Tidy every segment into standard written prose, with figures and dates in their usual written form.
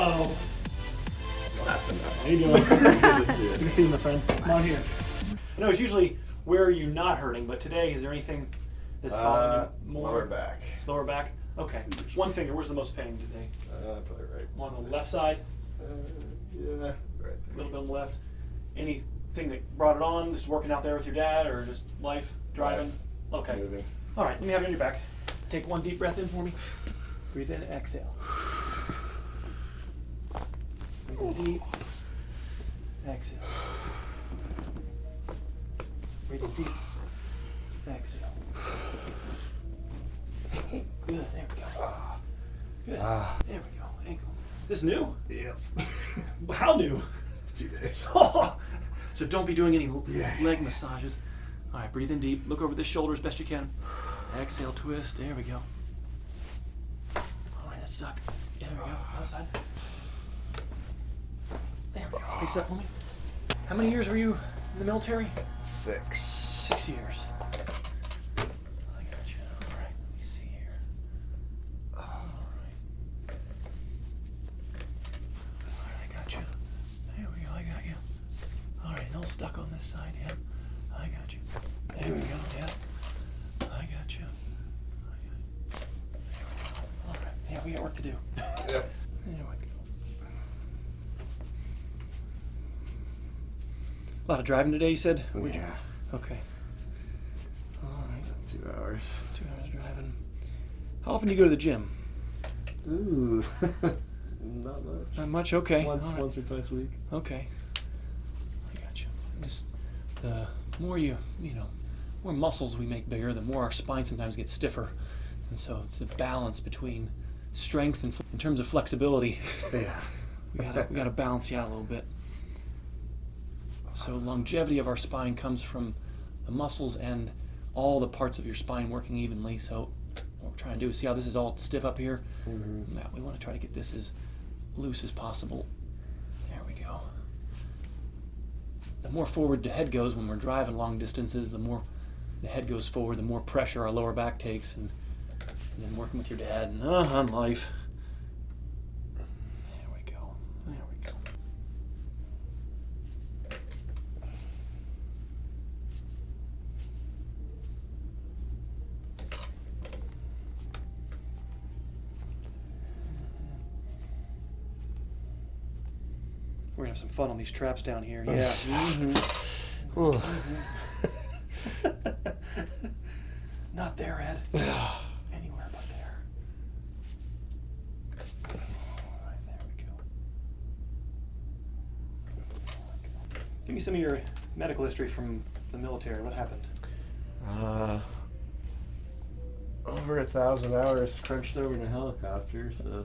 Uh-oh. How you doing? Good to see you, my friend. Come on here. I know it's usually where are you not hurting, but today, is there anything that's bothering you more? Lower back. Lower back? Okay. One finger. Where's the most pain today? Probably right. On the left side? Yeah, right there. A little bit on the left. Anything that brought it on? Just working out there with your dad, or just life, driving? Life. Okay. Moving. All right, let me have it on your back. Take one deep breath in for me. Breathe in, exhale. Breathe in deep. Exhale. Breathe in deep. Exhale. Good, there we go. Good. There we go. Ankle. This new? Yep. How new? 2 days. So don't be doing any Yeah. leg massages. All right, breathe in deep. Look over the shoulder as best you can. Exhale, twist. There we go. All right, that suck. There we go. Outside. There we go. Fix that for me. How many years were you in the military? 6. 6 years. I got you. All right, let me see here. All right. All right, I got you. There we go. I got you. All right, no stuck on this side. Yep. I got you. There we go. Yep. I got you. There we go. All right. Yeah, we got work to do. Yep. There we go. A lot of driving today, you said? Yeah. Okay. All right. 2 hours. 2 hours driving. How often do you go to the gym? Ooh. Not much. Not much? Okay. Once All right. or twice a week. Okay. I got you. Just the more more muscles we make bigger, the more our spine sometimes gets stiffer. And so it's a balance between strength and in terms of flexibility. Yeah. we gotta balance you out a little bit. So longevity of our spine comes from the muscles and all the parts of your spine working evenly. So what we're trying to do is see how this is all stiff up here. Mm-hmm. Now we want to try to get this as loose as possible. There we go. The more forward the head goes when we're driving long distances, the more the head goes forward, the more pressure our lower back takes. And then working with your dad and on life. There we go. There we go. We're gonna have some fun on these traps down here. Yeah. Ooh. Not there, Ed. Anywhere but there. All right, there we go. Give me some of your medical history from the military. What happened? Over 1,000 hours crunched over in a helicopter, so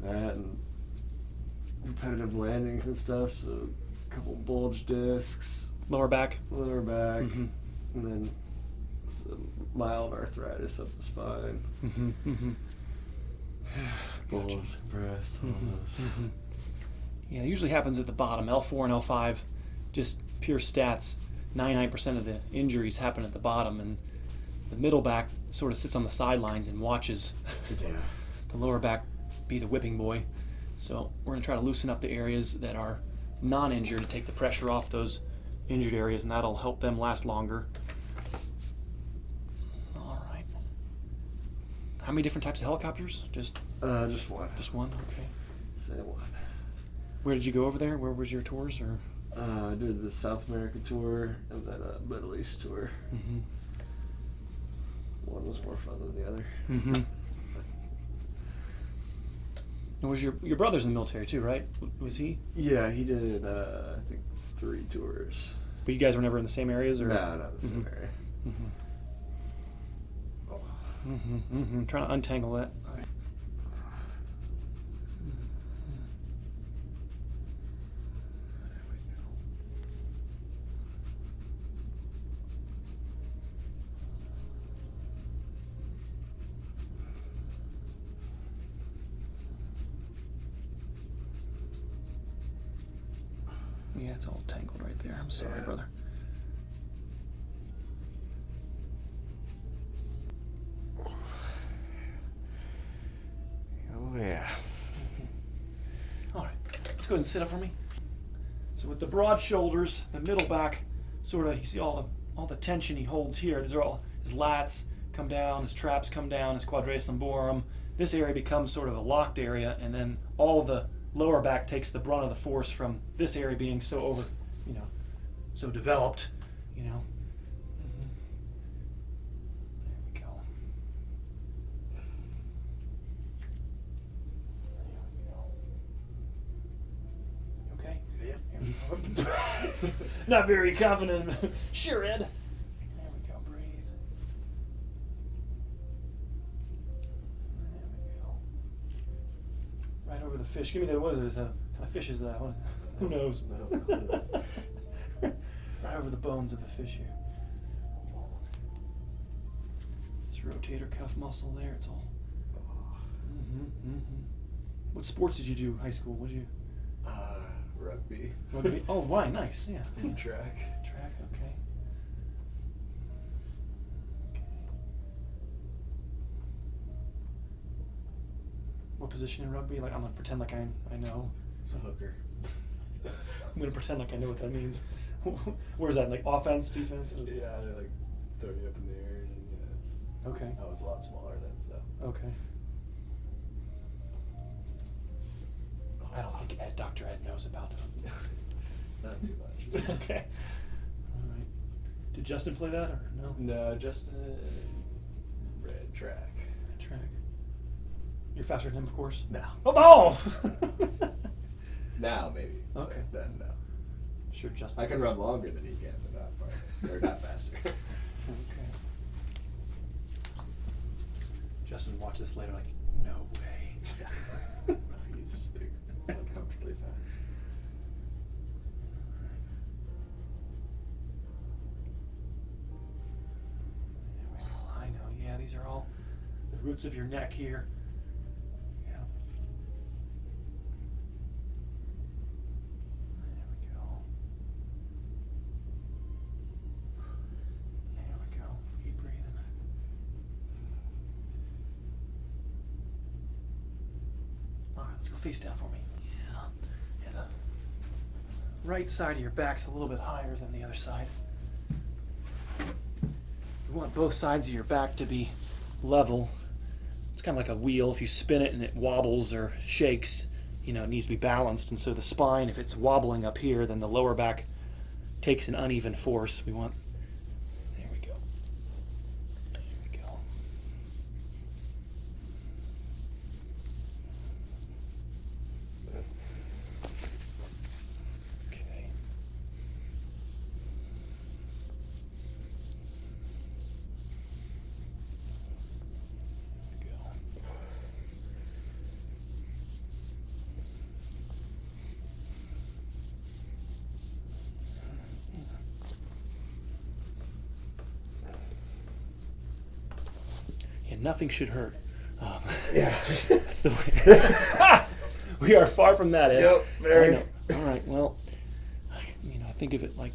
that and repetitive landings and stuff, so a couple bulge discs, Lower back. lower back, Mm-hmm. and then some mild arthritis up the spine, Mm-hmm. Mm-hmm. bulge, Gotcha. breast, all those. Mm-hmm. Yeah, it usually happens at the bottom. L4 and L5, just pure stats. 99% of the injuries happen at the bottom, and the middle back sort of sits on the sidelines and watches Yeah. the lower back be the whipping boy. So we're going to try to loosen up the areas that are non-injured to take the pressure off those injured areas, and that'll help them last longer. All right. How many different types of helicopters? Just Just one. just one? Okay. Say one. Where did you go over there? Where was your tours? Or I did the South America tour and then a Middle East tour. mm-hmm. One was more fun than the other. Mm-hmm. And was your brother's in the military too, right? Was he? Yeah, he did, I think, 3 tours. But you guys were never in the same areas, or? No, not the same area. Mm-hmm. Oh. Mm-hmm. Mm-hmm. Trying to untangle that. Yeah, it's all tangled right there. I'm sorry, Yeah. brother. Oh, yeah. Let's go ahead and sit up for me. So with the broad shoulders, the middle back, sort of, you see all the tension he holds here. These are all his lats come down, his traps come down, his quadratus lumborum. This area becomes sort of a locked area, and then all the lower back takes the brunt of the force from this area being so so developed, There we go. Okay? Yep. Not very confident. Sure, Ed. There we go. Breathe. There we go. Right over the fish. Give me the, what is this? What kind of fish is that? What, who knows? No clue. Right over the bones of the fish here. This rotator cuff muscle there. It's all. What sports did you do in high school? What did you? Rugby. Rugby. Oh, why? Nice. Yeah. And track. Track. Okay. What position in rugby? Like, I'm gonna pretend like I know. It's a hooker. I'm gonna pretend like I know what that means. Where's that? Like offense, defense? Yeah, they like throw you up in the air, and it's. Okay. I was a lot smaller then, so. Okay. I don't think Dr. Ed knows about it. Not too much. Okay. All right. Did Justin play that or no? No, just red track. Track. You're faster than him, of course. No. Oh! Now maybe. Okay. But then no. Sure, Justin. I can run longer than he can, but not farther. Or not faster. Okay. Justin watch this later like, no way. He's uncomfortably fast. I know, yeah, these are all the roots of your neck here. Yeah. There we go. There we go. Keep breathing. All right, let's go face down for me. Yeah. Yeah, the right side of your back's a little bit higher than the other side. You want both sides of your back to be level. It's kind of like a wheel. If you spin it and it wobbles or shakes, it needs to be balanced. And so the spine, if it's wobbling up here, then the lower back takes an uneven force. We want, there we go. There we go. Okay. Nothing should hurt. Yeah. That's the way. We are far from that, Ed. Yep, very. All right, well, I think of it like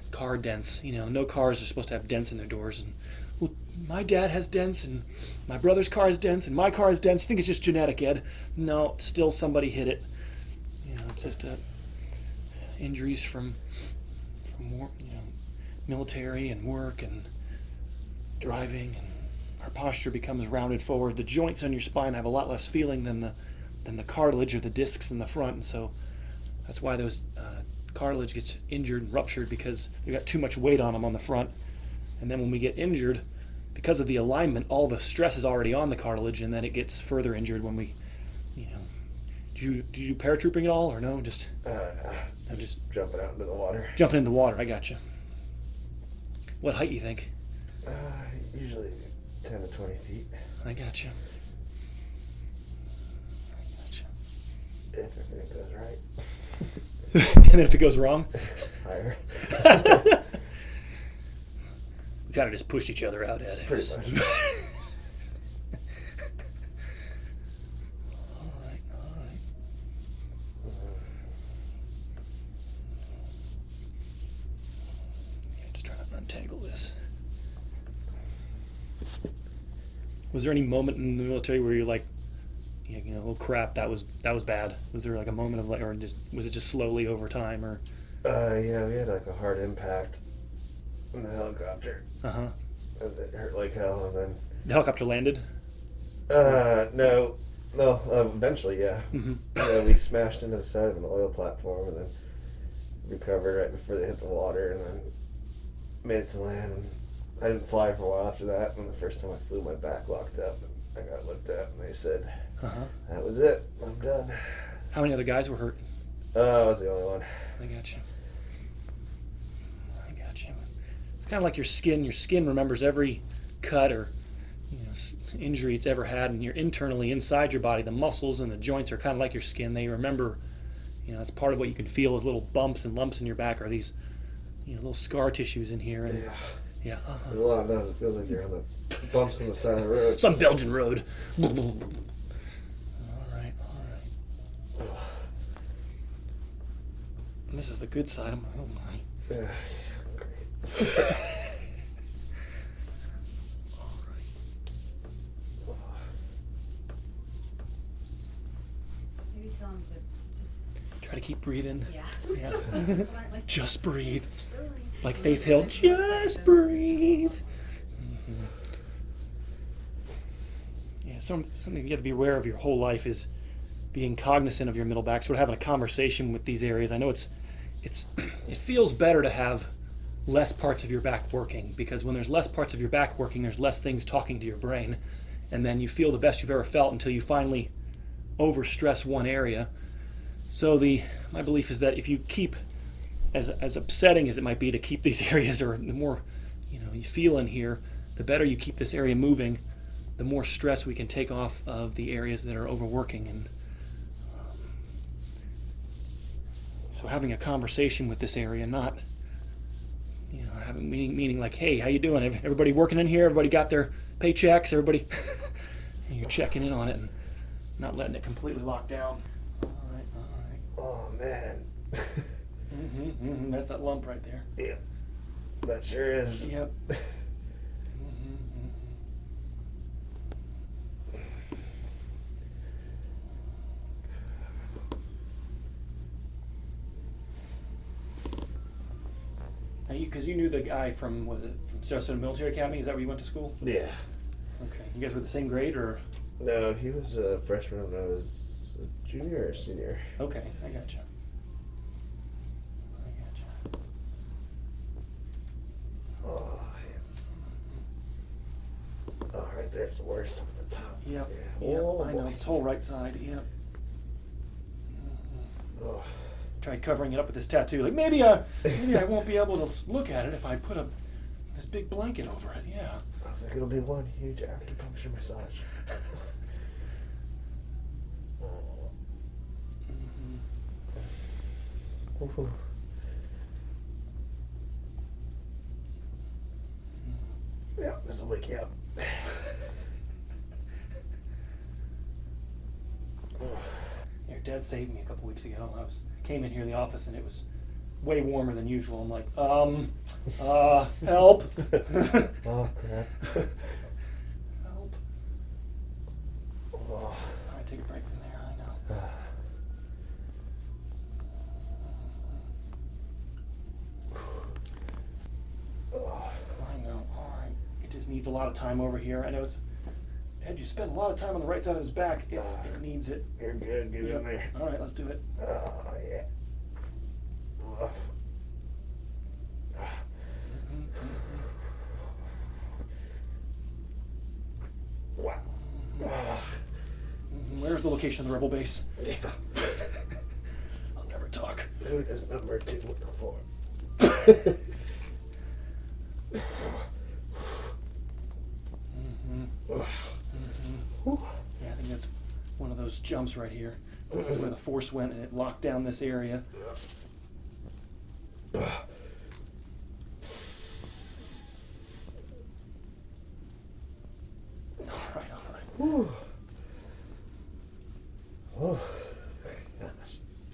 car dents. No cars are supposed to have dents in their doors. And well, my dad has dents, and my brother's car has dents, and my car has dents. I think it's just genetic, Ed. No, still somebody hit it. It's just injuries from war, military and work and driving, and our posture becomes rounded forward. The joints on your spine have a lot less feeling than the cartilage or the discs in the front, and so that's why those cartilage gets injured and ruptured, because we got too much weight on them on the front. And then when we get injured, because of the alignment, all the stress is already on the cartilage, and then it gets further injured when we, Did you do paratrooping at all, or no? Just jumping out into the water. Jumping into the water. I gotcha. What height you think? Usually 10 to 20 feet. I gotcha. If everything goes right. And then if it goes wrong? Higher. We kind of just pushed each other out, Ed. Pretty much. All right. Yeah, just trying to untangle this. Was there any moment in the military where you're like, you know, oh crap, that was bad? Was there like a moment of like, or was it just slowly over time, or? Yeah, we had like a hard impact in the helicopter. Uh-huh. And it hurt like hell, and then... The helicopter landed? No, eventually, yeah. Mm-hmm. Yeah, we smashed into the side of an oil platform, and then recovered right before they hit the water, and then made it to land. And I didn't fly for a while after that, and the first time I flew, my back locked up, and I got looked at, and they said, that was it, I'm done. How many other guys were hurt? I was the only one. I got you. It's kind of like your skin. Your skin remembers every cut or, you know, injury it's ever had, and you're internally inside your body. The muscles and the joints are kind of like your skin. They remember, you know, that's part of what you can feel as little bumps and lumps in your back, or these, you know, little scar tissues in here. And, yeah. There's a lot of those. It feels like you're on the bumps on the side of the road. Some Belgian road. All right. And this is the good side. Oh my. Yeah. All right. Maybe tell him to Try to keep breathing. yeah. Yeah. Just breathe. Like Faith Hill, just breathe. Mm-hmm. Yeah, something you have to be aware of your whole life is being cognizant of your middle back. Sort of having a conversation with these areas. I know it feels better to have less parts of your back working, because when there's less parts of your back working, there's less things talking to your brain, and then you feel the best you've ever felt until you finally overstress one area. So my belief is that if you keep, as upsetting as it might be to keep these areas, or the more, you know, you feel in here, the better you keep this area moving, the more stress we can take off of the areas that are overworking. And so having a conversation with this area, not, you know, having meaning like, hey, how you doing? Everybody working in here? Everybody got their paychecks? Everybody, and you're checking in on it and not letting it completely lock down. All right. Oh man. That's that lump right there. Yeah, that sure is. Yep. Now, because you knew the guy from Sarasota Military Academy? Is that where you went to school? Yeah. Okay. You guys were the same grade, or? No, he was a freshman when I was a junior or senior. Okay, I gotcha. Oh, yeah. Oh, right there's the worst on the top. Yep. Yeah. Yep. Oh, I know. boy. This whole right side. Yep. Oh. Tried covering it up with this tattoo. Like maybe I won't be able to look at it if I put this big blanket over it. Yeah. I was like, it'll be one huge acupuncture massage. Oh. Yeah, this will wake you up. Your dad saved me a couple weeks ago. Came in here in the office and it was way warmer than usual. I'm like, help. Oh, crap. Help. Oh. All right, take a break from there. I know. I know. All right. It just needs a lot of time over here. I know Ed, you spent a lot of time on the right side of his back. It needs it. You're good. Get in there. All right, let's do it. Oh, yeah. Oh. Wow. Where's the location of the rebel base? Yeah. I'll never talk. Who does number 2 before? Yeah, I think that's one of those jumps right here. That's where the force went and it locked down this area. All right. Whew. Oh, gosh.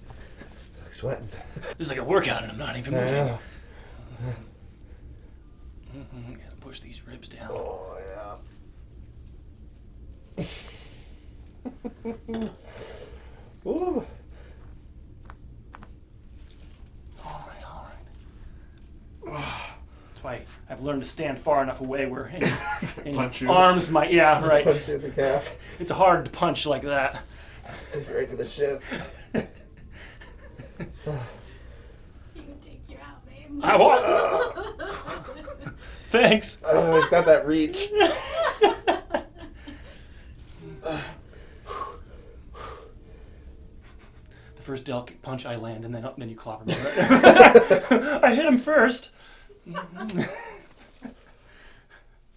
I'm sweating. This is like a workout and I'm not even moving. Yeah. Gotta push these ribs down. Oh, yeah. Ooh. All right. That's why I've learned to stand far enough away where any Punch you. arms might, yeah, right. Punch you in the calf. It's hard to punch like that. Take it right to the shin. He would take you out, babe. I want. Thanks. Oh, he's got that reach. The first delicate punch I land, and then you clobber me. I hit him first.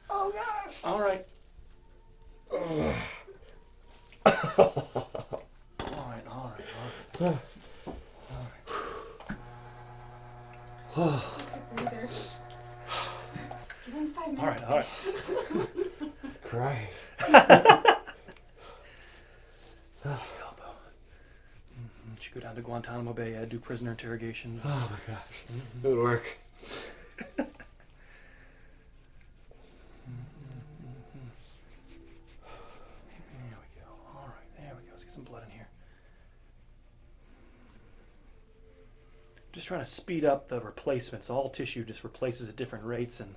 Oh gosh. All right. Oh. All right. Take a breather. Give him 5 minutes. All right. Cry. Elbow. Should go down to Guantanamo Bay, do prisoner interrogations. Oh my gosh. It would work. There we go. All right, there we go. Let's get some blood in here. Just trying to speed up the replacements. All tissue just replaces at different rates, and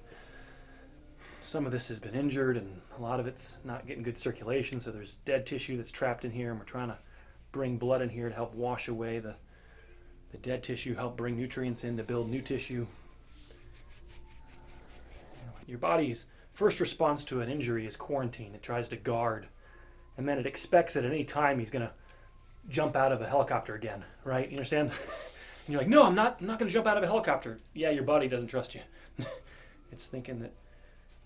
some of this has been injured, and a lot of it's not getting good circulation, so there's dead tissue that's trapped in here, and we're trying to bring blood in here to help wash away the dead tissue, help bring nutrients in to build new tissue. Your body's first response to an injury is quarantine. It tries to guard, and then it expects that at any time he's going to jump out of a helicopter again, right? You understand? And you're like, no, I'm not going to jump out of a helicopter. Yeah, your body doesn't trust you. It's thinking that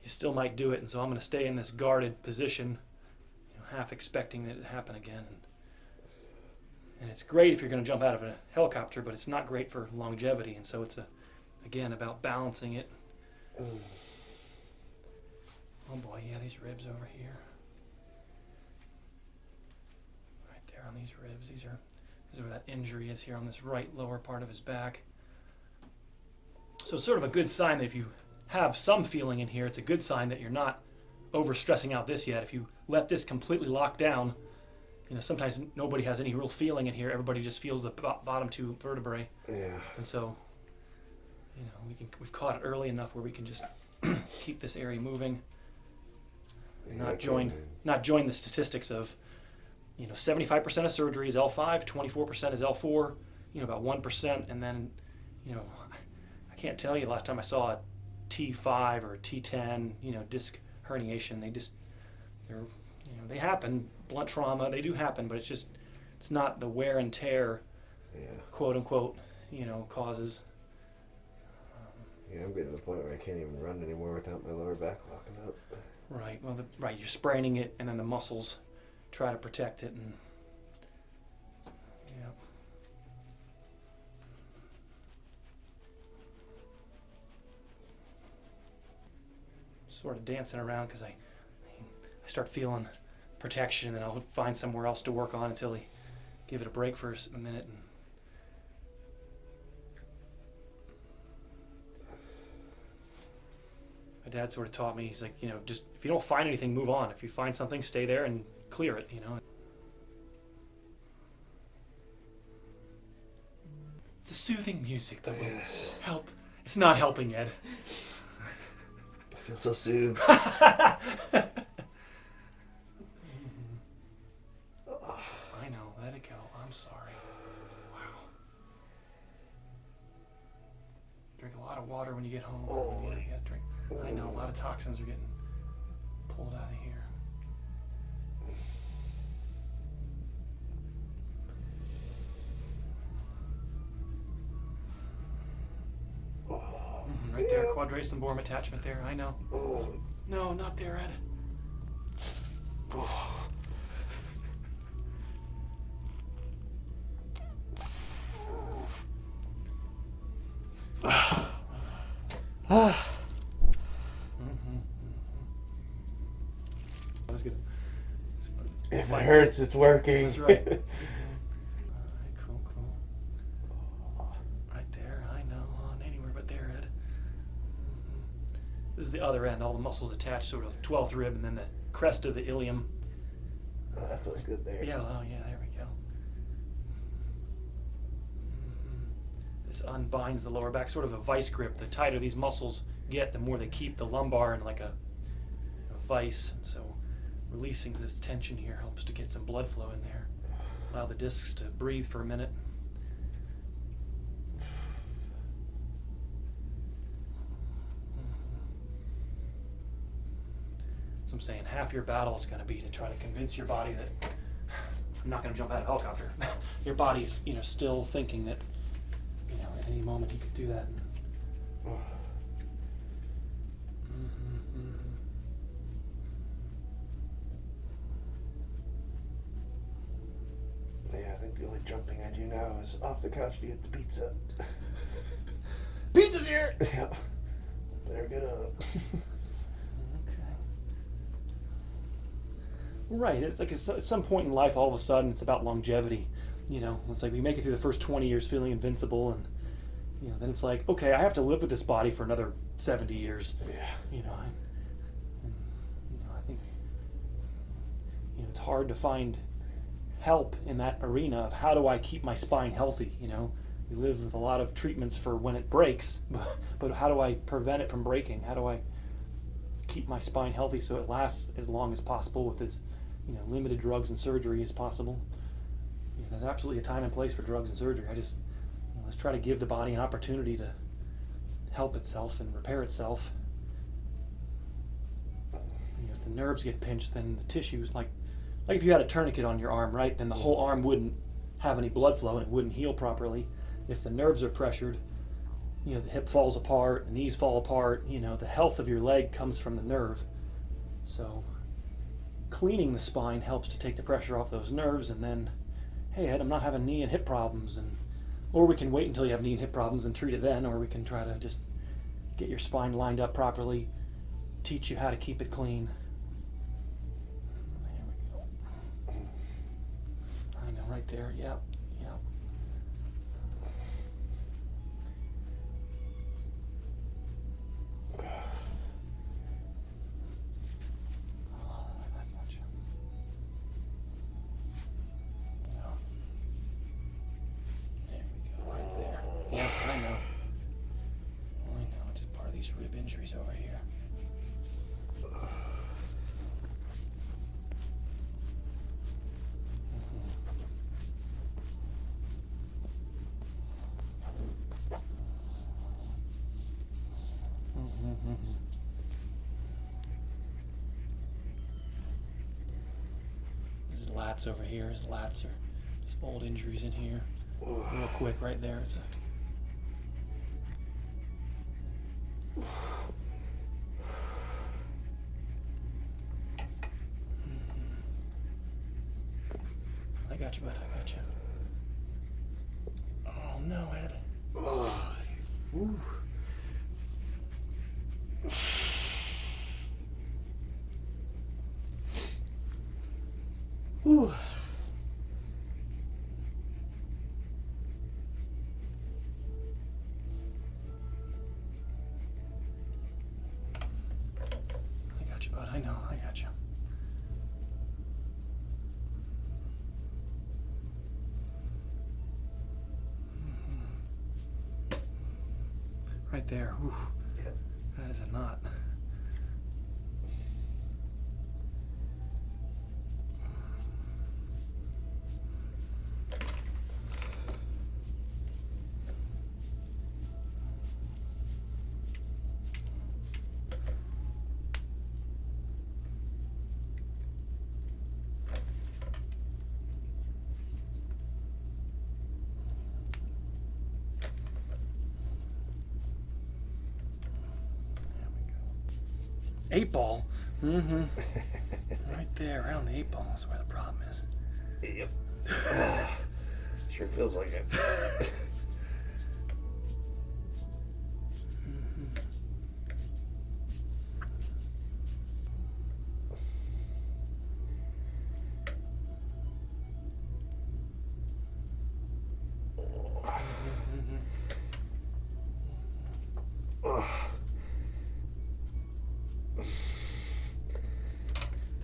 you still might do it, and so I'm going to stay in this guarded position, half expecting that it happen again. And it's great if you're going to jump out of a helicopter, but it's not great for longevity, and so it's again about balancing it. Oh boy, yeah, these ribs over here. Right there on these ribs. These are where that injury is here on this right lower part of his back. So it's sort of a good sign that if you have some feeling in here, it's a good sign that you're not over stressing out this yet. If you let this completely lock down, sometimes nobody has any real feeling in here. Everybody just feels the bottom two vertebrae. Yeah. And so, we've caught it early enough where we can just keep this area moving. Yeah, Not join the statistics of 75% of surgery is L5, 24% is L4, about 1%, and then I can't tell you last time I saw a T5 or a T10 disc herniation. They happen, blunt trauma, they do happen, but it's not the wear and tear, quote unquote, causes. Yeah, I'm getting to the point where I can't even run anymore without my lower back locking up. Right. Well, you're spraining it, and then the muscles try to protect it, and sort of dancing around because I start feeling protection, and then I'll find somewhere else to work on until I give it a break for a minute. And my dad sort of taught me, he's like, just if you don't find anything, move on. If you find something, stay there and clear it, It's a soothing music that will help. It's not helping, Ed. I feel so soothed. I know, let it go. I'm sorry. Wow. Drink a lot of water when you get home. You gotta drink. I know, a lot of toxins are getting pulled out of here. Right there, Quadratus lumborum attachment there. I know. No, not there, Ed. That's good. If it hurts, it's working. That's right. Alright, cool. Right there, I know. On anywhere but there, Ed. This is the other end. All the muscles attached, sort of 12th rib, and then the crest of the ilium. Oh, that feels good there. Yeah, oh yeah, there we go. This unbinds the lower back, sort of a vice grip. The tighter these muscles get, the more they keep the lumbar in like a vice. And so releasing this tension here helps to get some blood flow in there. Allow the discs to breathe for a minute. So I'm saying half your battle is going to be to try to convince your body that I'm not going to jump out of a helicopter. Your body's, still thinking that, at any moment he could do that. Yeah, I think the only jumping I do now is off the couch to get the pizza. Pizza's here! Yeah. Better get up. Right, it's like at some point in life, all of a sudden, it's about longevity. It's like we make it through the first 20 years feeling invincible, and then it's like, okay, I have to live with this body for another 70 years. Yeah. I think it's hard to find help in that arena of how do I keep my spine healthy. We live with a lot of treatments for when it breaks, but how do I prevent it from breaking? How do I keep my spine healthy so it lasts as long as possible with as limited drugs and surgery as possible? There's absolutely a time and place for drugs and surgery. I just let's try to give the body an opportunity to help itself and repair itself. If the nerves get pinched, then the tissues, like if you had a tourniquet on your arm, right, then the whole arm wouldn't have any blood flow and it wouldn't heal properly. If the nerves are pressured, the hip falls apart, the knees fall apart, the health of your leg comes from the nerve. So cleaning the spine helps to take the pressure off those nerves, and then, hey, Ed, I'm not having knee and hip problems, or we can wait until you have knee and hip problems and treat it then, or we can try to just get your spine lined up properly, teach you how to keep it clean. There we go. I know, right there, yep. Yeah, I know. It's just part of these rib injuries over here. His lats over here. His lats are just old injuries in here. Real quick, right there. It's a I got you, bud. I got you. Oh no, Ed. Oh. Ooh. Ooh. I got you, bud. I know. I got you. Right there. Ooh. Yep. That is a knot. Eight ball. Mm-hmm. Right there, around the eight ball is where the problem is. Yep. Sure feels like it.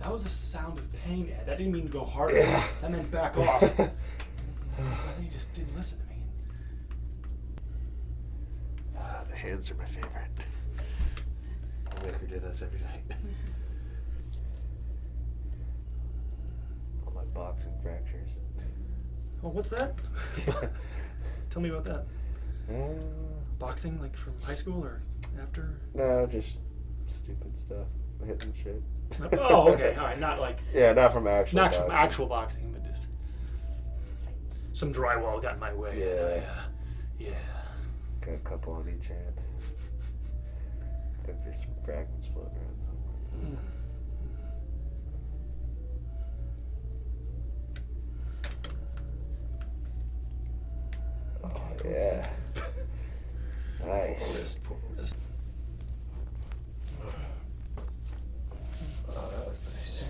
That was a sound of pain, Ed. That didn't mean to go harder. Yeah. That meant back off. I think you just didn't listen to me. The hands are my favorite. I make her do those every night. All my boxing fractures. Oh, what's that? Tell me about that. Boxing, like from high school or after? No, just stupid stuff. Hitting shit. Oh, okay. All right. Not like Yeah, not from actual not boxing. from actual boxing, but just some drywall got in my way. Yeah. Yeah. Got a couple on each hand. I think there's some fragments floating around somewhere. Oh, yeah. Nice. Wrist, poor wrist. Oh, that was nice.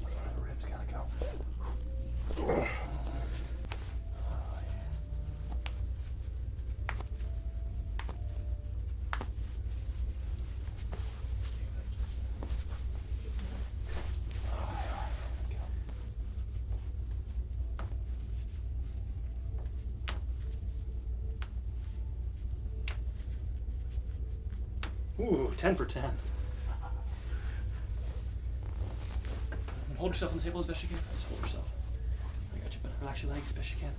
That's where the ribs gotta go. Ooh, 10 for 10. Hold yourself on the table as best you can. Just hold yourself. I got you, but relax your legs as best you can.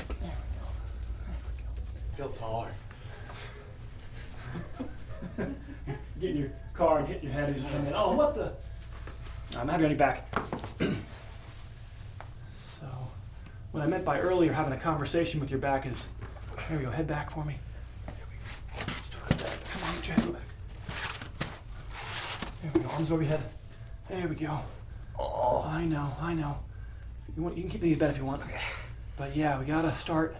There we go. Feel taller. Get in your car and hit your head as you come in. Oh, what the? I'm happy on your back. So, what I meant by earlier having a conversation with your back is, here we go, head back for me. Let's do it. Come on, get your head back. There we go, arms over your head. There we go. Oh. I know. You can keep these bed if you want. But yeah, we gotta start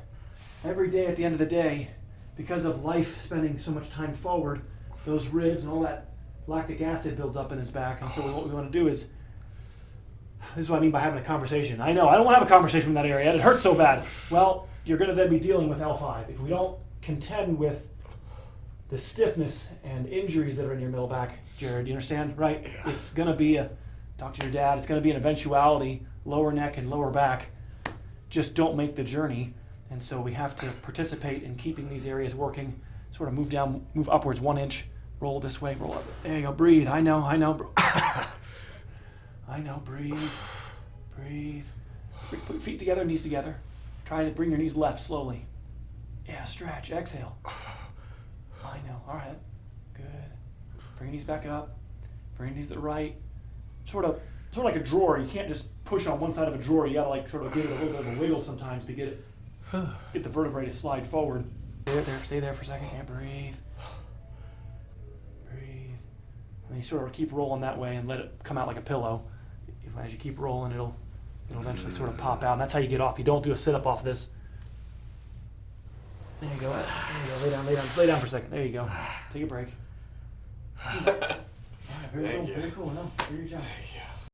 every day at the end of the day, because of life spending so much time forward, those ribs and all that lactic acid builds up in his back. And so what we want to do is, this is what I mean by having a conversation. I know, I don't want to have a conversation in that area. It hurts so bad. Well, you're going to then be dealing with L5. If we don't contend with the stiffness and injuries that are in your middle back, Jared, you understand? Right? It's going to be talk to your dad, it's going to be an eventuality, lower neck and lower back. Just don't make the journey. And so we have to participate in keeping these areas working. Sort of move upwards 1 inch, roll this way, roll up. There you go, breathe. I know. I know, breathe. Put your feet together, knees together. Try to bring your knees left slowly. Yeah, stretch, exhale. I know, all right, good. Bring your knees back up. Bring your knees to the right. Sort of like a drawer. You can't just push on one side of a drawer. You gotta like sort of give it a little bit of a wiggle sometimes to get the vertebrae to slide forward. Stay there for a second. Yeah, breathe. And then you sort of keep rolling that way and let it come out like a pillow. As you keep rolling, it'll eventually sort of pop out. And that's how you get off. You don't do a sit-up off this. There you go. Lay down for a second. There you go. Take a break. Yeah, very cool. No, very good job. Yeah.